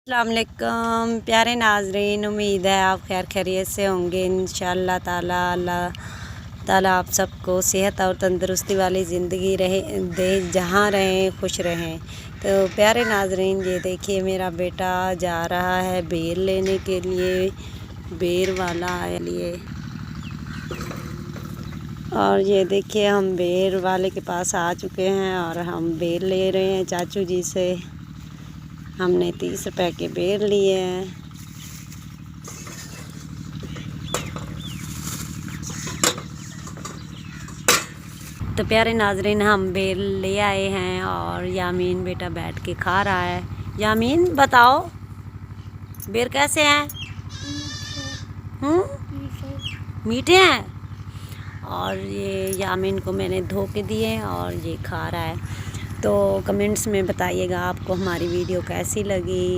अस्सलाम वालेकुम प्यारे नाज़रीन, उम्मीद है आप खैर खैरियत से होंगे। इंशाअल्लाह ताला अल्लाह ताला आप सबको सेहत और तंदुरुस्ती वाली ज़िंदगी रहे दे, जहाँ रहें खुश रहें। तो प्यारे नाज़रीन, ये देखिए मेरा बेटा जा रहा है बेर लेने के लिए। बेर वाला आया लिए और ये देखिए हम बेर वाले के पास आ चुके हैं और हम बेर ले रहे हैं चाचू जी से। हमने 30 रुपए के बेर लिए हैं। तो प्यारे नाज़रीन, हम बेर ले आए हैं और यामीन बेटा बैठ के खा रहा है। यामीन बताओ बेर कैसे हैं? मीठे हैं। और ये यामीन को मैंने धो के दिए और ये खा रहा है। तो कमेंट्स में बताइएगा आपको हमारी वीडियो कैसी लगी।